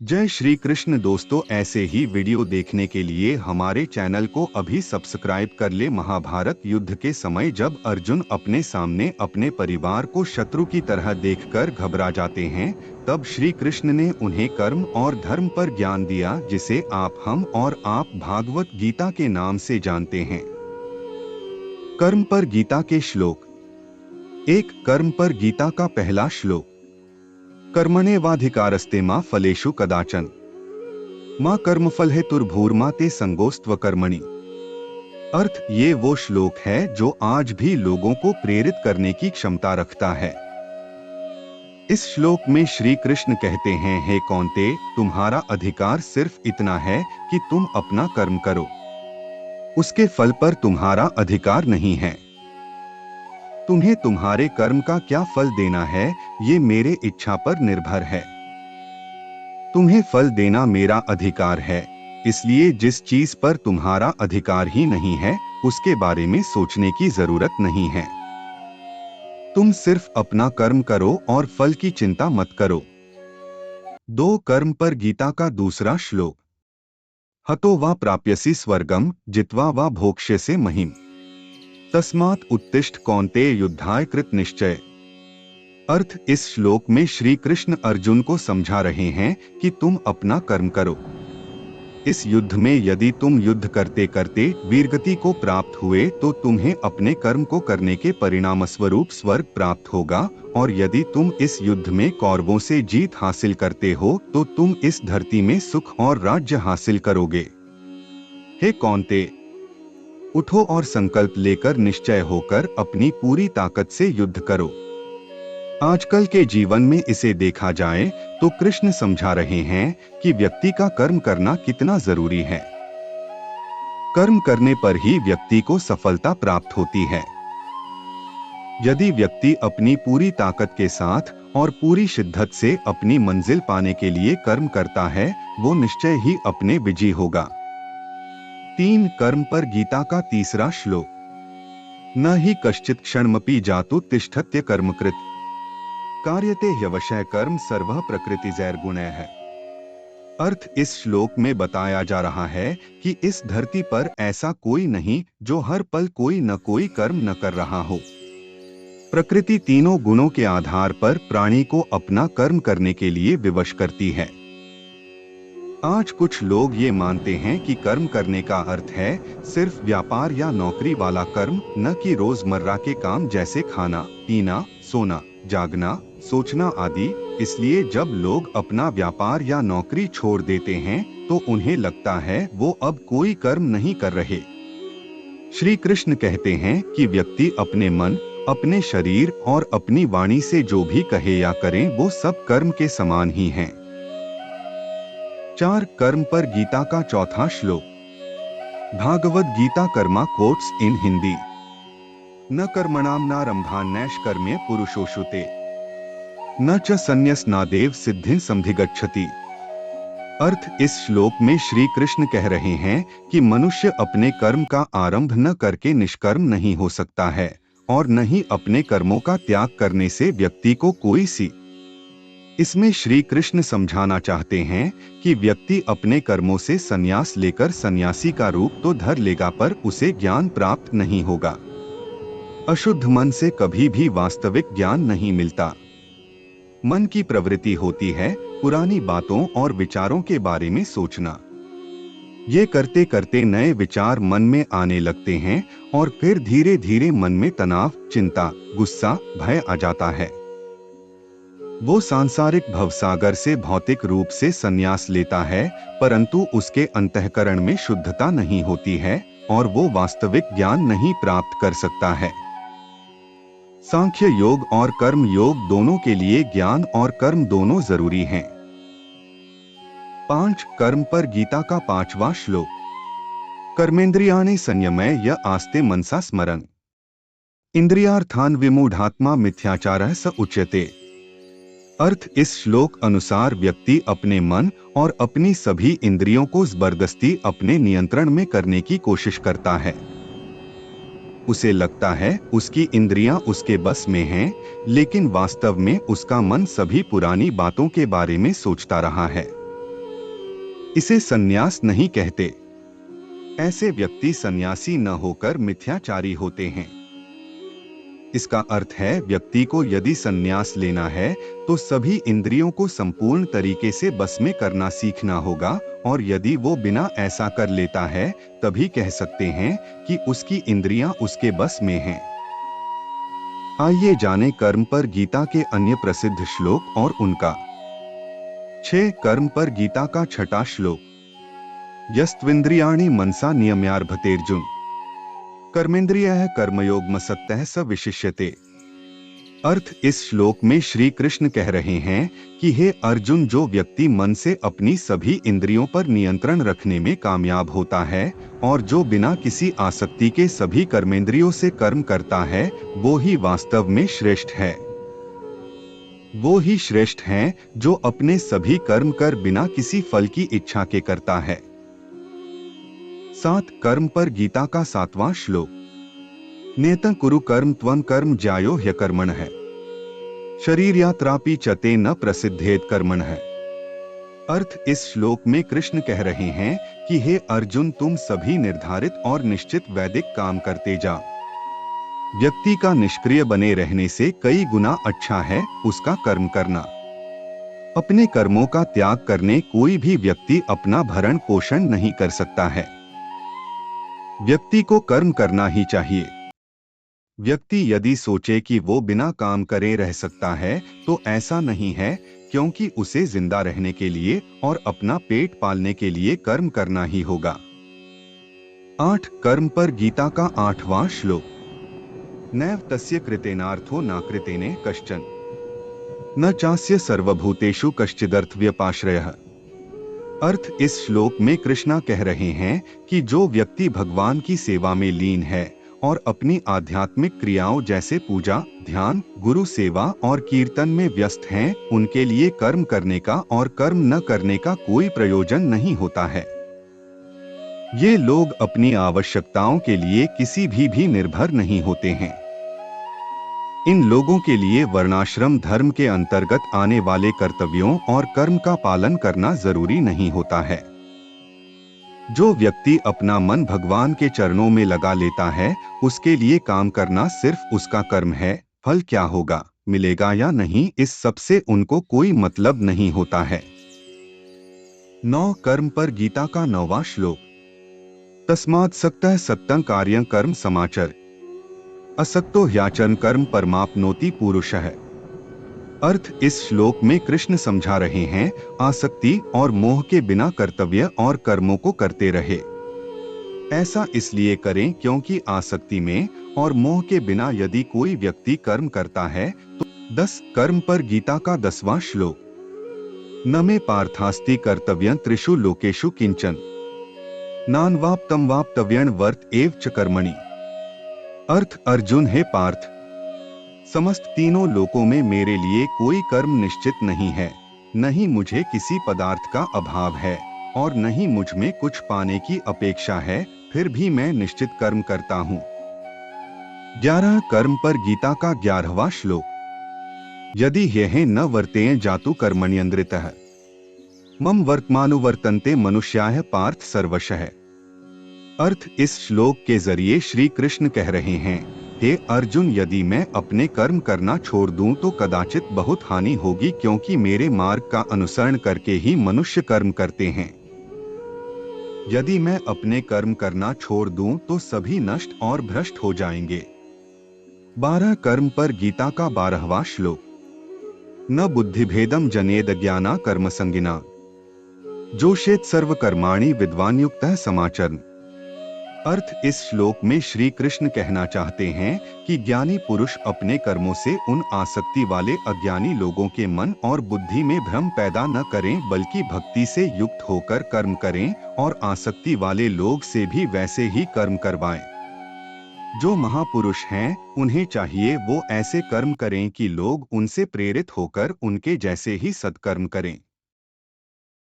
जय श्री कृष्ण दोस्तों, ऐसे ही वीडियो देखने के लिए हमारे चैनल को अभी सब्सक्राइब कर ले। महाभारत युद्ध के समय जब अर्जुन अपने सामने अपने परिवार को शत्रु की तरह देखकर घबरा जाते हैं, तब श्री कृष्ण ने उन्हें कर्म और धर्म पर ज्ञान दिया, जिसे हम और आप भागवत गीता के नाम से जानते हैं। कर्म पर गीता के श्लोक। एक, कर्म पर गीता का पहला श्लोक। कर्मण्येवाधिकारस्ते मा फलेषु कदाचन मां कर्मफल हेतुर्भूर्मा ते संगोस्त्व कर्मणि। अर्थ, ये वो श्लोक है जो आज भी लोगों को प्रेरित करने की क्षमता रखता है। इस श्लोक में श्री कृष्ण कहते हैं, हे कौन्तेय, तुम्हारा अधिकार सिर्फ इतना है कि तुम अपना कर्म करो, उसके फल पर तुम्हारा अधिकार नहीं है। तुम्हें तुम्हारे कर्म का क्या फल देना है, ये मेरे इच्छा पर निर्भर है। तुम्हें फल देना मेरा अधिकार है, इसलिए जिस चीज पर तुम्हारा अधिकार ही नहीं है, उसके बारे में सोचने की जरूरत नहीं है। तुम सिर्फ अपना कर्म करो और फल की चिंता मत करो। 2, कर्म पर गीता का दूसरा श्लोक। हतो वा प्राप्यसि स्वर्गम जित्वा वा भोक्ष्यसे महिम तस्मात् उत्तिष्ठ कौन्तेय युद्धाय कृत निश्चय। अर्थ, इस श्लोक में श्री कृष्ण अर्जुन को समझा रहे हैं कि तुम अपना कर्म करो। इस युद्ध में यदि तुम युद्ध करते करते वीरगति को प्राप्त हुए तो तुम्हें अपने कर्म को करने के परिणाम स्वरूप स्वर्ग प्राप्त होगा, और यदि तुम इस युद्ध में कौरवों से जीत हासिल करते हो तो तुम इस धरती में सुख और राज्य हासिल करोगे। हे कौन्तेय, उठो और संकल्प लेकर निश्चय होकर अपनी पूरी ताकत से युद्ध करो। आजकल के जीवन में इसे देखा जाए तो कृष्ण समझा रहे हैं कि व्यक्ति का कर्म करना कितना जरूरी है। कर्म करने पर ही व्यक्ति को सफलता प्राप्त होती है। यदि व्यक्ति अपनी पूरी ताकत के साथ और पूरी शिद्दत से अपनी मंजिल पाने के लिए कर्म करता है, वो निश्चय ही अपने विजयी होगा। 3, कर्म पर गीता का तीसरा श्लोक। न ही कश्चित् क्षणमपि जातु तिष्ठत्य कर्मकृत कार्यते ह्यवशः कर्म सर्वः प्रकृतिजैर्गुणैः। अर्थ, इस श्लोक में बताया जा रहा है कि इस धरती पर ऐसा कोई नहीं जो हर पल कोई न कोई कर्म न कर रहा हो। प्रकृति तीनों गुणों के आधार पर प्राणी को अपना कर्म करने के लिए विवश करती है। आज कुछ लोग ये मानते हैं कि कर्म करने का अर्थ है सिर्फ व्यापार या नौकरी वाला कर्म, न कि रोजमर्रा के काम जैसे खाना, पीना, सोना, जागना, सोचना आदि। इसलिए जब लोग अपना व्यापार या नौकरी छोड़ देते हैं तो उन्हें लगता है वो अब कोई कर्म नहीं कर रहे। श्री कृष्ण कहते हैं कि व्यक्ति अपने मन, अपने शरीर और अपनी वाणी से जो भी कहे या करें वो सब कर्म के समान ही हैं। 4, कर्म पर गीता का चौथा श्लोक। Bhagavad Gita karma quotes in Hindi. न कर्मणाम नारंभान्नैष कर्म्य पुरुषोषुते न च संन्यसनादेव सिद्धिं समधिगच्छति। अर्थ, इस श्लोक में श्री कृष्ण कह रहे हैं कि मनुष्य अपने कर्म का आरंभ न करके निष्कर्म नहीं हो सकता है, और न ही अपने कर्मों का त्याग करने से व्यक्ति को कोई सी। इसमें श्री कृष्ण समझाना चाहते हैं कि व्यक्ति अपने कर्मों से संन्यास लेकर सन्यासी का रूप तो धर लेगा, पर उसे ज्ञान प्राप्त नहीं होगा। अशुद्ध मन से कभी भी वास्तविक ज्ञान नहीं मिलता। मन की प्रवृत्ति होती है पुरानी बातों और विचारों के बारे में सोचना। ये करते करते नए विचार मन में आने लगते हैं और फिर धीरे धीरे मन में तनाव, चिंता, गुस्सा, भय आ जाता है। वो सांसारिक भवसागर से भौतिक रूप से संन्यास लेता है, परंतु उसके अंतःकरण में शुद्धता नहीं होती है और वो वास्तविक ज्ञान नहीं प्राप्त कर सकता है। सांख्य योग और कर्म योग दोनों के लिए ज्ञान और कर्म दोनों जरूरी हैं। 5, कर्म पर गीता का 5वां श्लोक। कर्मेंद्रियाणि संयमय य आस्ते मनसा स्मरन् इंद्रियार्थान विमूढ़ात्मा मिथ्याचारः स उच्यते। अर्थ, इस श्लोक अनुसार व्यक्ति अपने मन और अपनी सभी इंद्रियों को जबरदस्ती अपने नियंत्रण में करने की कोशिश करता है। उसे लगता है उसकी इंद्रियां उसके बस में हैं, लेकिन वास्तव में उसका मन सभी पुरानी बातों के बारे में सोचता रहा है। इसे सन्यास नहीं कहते। ऐसे व्यक्ति सन्यासी न होकर मिथ्याचारी होते हैं। इसका अर्थ है व्यक्ति को यदि सन्यास लेना है तो सभी इंद्रियों को संपूर्ण तरीके से बस में करना सीखना होगा, और यदि वो बिना ऐसा कर लेता है तभी कह सकते हैं कि उसकी इंद्रियां उसके बस में हैं। आइए जानें कर्म पर गीता के अन्य प्रसिद्ध श्लोक और उनका 6 कर्म पर गीता का 6वां श्लोक। यस्त्विन्द्रियाणि मनसा नियम्यारभतेर्जुन कर्मेंद्रियः कर्मयोगमसक्तः स विशिष्यते। अर्थ इस श्लोक में श्री कृष्ण कह रहे हैं कि हे अर्जुन, जो व्यक्ति मन से अपनी सभी इंद्रियों पर नियंत्रण रखने में कामयाब होता है और जो बिना किसी आसक्ति के सभी कर्मेंद्रियों से कर्म करता है, वो ही वास्तव में श्रेष्ठ है। वो ही श्रेष्ठ हैं जो अपने सभी कर्म कर बिना किसी फल की इच्छा के करता है। 7 कर्म पर गीता का 7वां श्लोक। नेतं कुरु कर्म त्वं कर्म ज्यायो ह्यकर्मणः शरीर यात्रापि चते न प्रसिद्धेत कर्मणः। अर्थ इस श्लोक में कृष्ण कह रहे हैं कि हे अर्जुन, तुम सभी निर्धारित और निश्चित वैदिक काम करते जा। व्यक्ति का निष्क्रिय बने रहने से कई गुना अच्छा है उसका कर्म करना। अपने कर्मों का त्याग करने कोई भी व्यक्ति अपना भरण पोषण नहीं कर सकता है। व्यक्ति को कर्म करना ही चाहिए। व्यक्ति यदि सोचे कि वो बिना काम करे रह सकता है तो ऐसा नहीं है, क्योंकि उसे जिंदा रहने के लिए और अपना पेट पालने के लिए कर्म करना ही होगा। 8 कर्म पर गीता का 8वां श्लोक। नैव तस्य कृतेनार्थो न कृतेने कश्चन न चास्य सर्वभूतेषु कश्चिदर्थव्यपाश्रयः। अर्थ इस श्लोक में कृष्णा कह रहे हैं कि जो व्यक्ति भगवान की सेवा में लीन है और अपनी आध्यात्मिक क्रियाओं जैसे पूजा, ध्यान, गुरु सेवा और कीर्तन में व्यस्त हैं, उनके लिए कर्म करने का और कर्म न करने का कोई प्रयोजन नहीं होता है। ये लोग अपनी आवश्यकताओं के लिए किसी भी निर्भर नहीं होते हैं। इन लोगों के लिए वर्णाश्रम धर्म के अंतर्गत आने वाले कर्तव्यों और कर्म का पालन करना जरूरी नहीं होता है। जो व्यक्ति अपना मन भगवान के चरणों में लगा लेता है, उसके लिए काम करना सिर्फ उसका कर्म है। फल क्या होगा, मिलेगा या नहीं, इस सब से उनको कोई मतलब नहीं होता है। 9 कर्म पर गीता का 9वां श्लोक। तस्मात् सक्तः सत्तं कार्यं कर्म समाचर असक्तो ह्याचरण कर्म परमाप्नोति पुरुषः। अर्थ इस श्लोक में कृष्ण समझा रहे हैं, आसक्ति और मोह के बिना कर्तव्य और कर्मों को करते रहे। ऐसा इसलिए करें क्योंकि आसक्ति में और मोह के बिना यदि कोई व्यक्ति कर्म करता है तो 10 कर्म पर गीता का 10वां श्लोक। न मे पार्थास्ति कर्तव्यं त्रिषु लोकेषु किंचन नान्वाप्तं वाप्तव्यं वर्त एव च कर्मणि। अर्थ अर्जुन, हे पार्थ, समस्त तीनों लोकों में मेरे लिए कोई कर्म निश्चित नहीं है। नहीं मुझे किसी पदार्थ का अभाव है और नहीं मुझ में कुछ पाने की अपेक्षा है, फिर भी मैं निश्चित कर्म करता हूँ। 11 कर्म पर गीता का 11वां श्लोक। यदि ह्यः न वर्तेय जातु कर्मण्यन्द्रितः मम वर्तमानुवर्तन्ते मनुष्याः पार्थ सर्वशः। अर्थ इस श्लोक के जरिए श्री कृष्ण कह रहे हैं, हे अर्जुन, यदि मैं अपने कर्म करना छोड़ दूं तो कदाचित बहुत हानि होगी, क्योंकि मेरे मार्ग का अनुसरण करके ही मनुष्य कर्म करते हैं। यदि मैं अपने कर्म करना छोड़ दूं तो सभी नष्ट और भ्रष्ट हो जाएंगे। 12 कर्म पर गीता का 12वां श्लोक। न बुद्धिभेदम जनेद ज्ञाना कर्म संगिना जोषेत सर्व कर्माणि विद्वान युक्तः समाचरन्। अर्थ इस श्लोक में श्री कृष्ण कहना चाहते हैं कि ज्ञानी पुरुष अपने कर्मों से उन आसक्ति वाले अज्ञानी लोगों के मन और बुद्धि में भ्रम पैदा न करें, बल्कि भक्ति से युक्त होकर कर्म करें और आसक्ति वाले लोग से भी वैसे ही कर्म करवाएं। जो महापुरुष हैं, उन्हें चाहिए वो ऐसे कर्म करें कि लोग उनसे प्रेरित होकर उनके जैसे ही सत्कर्म करें।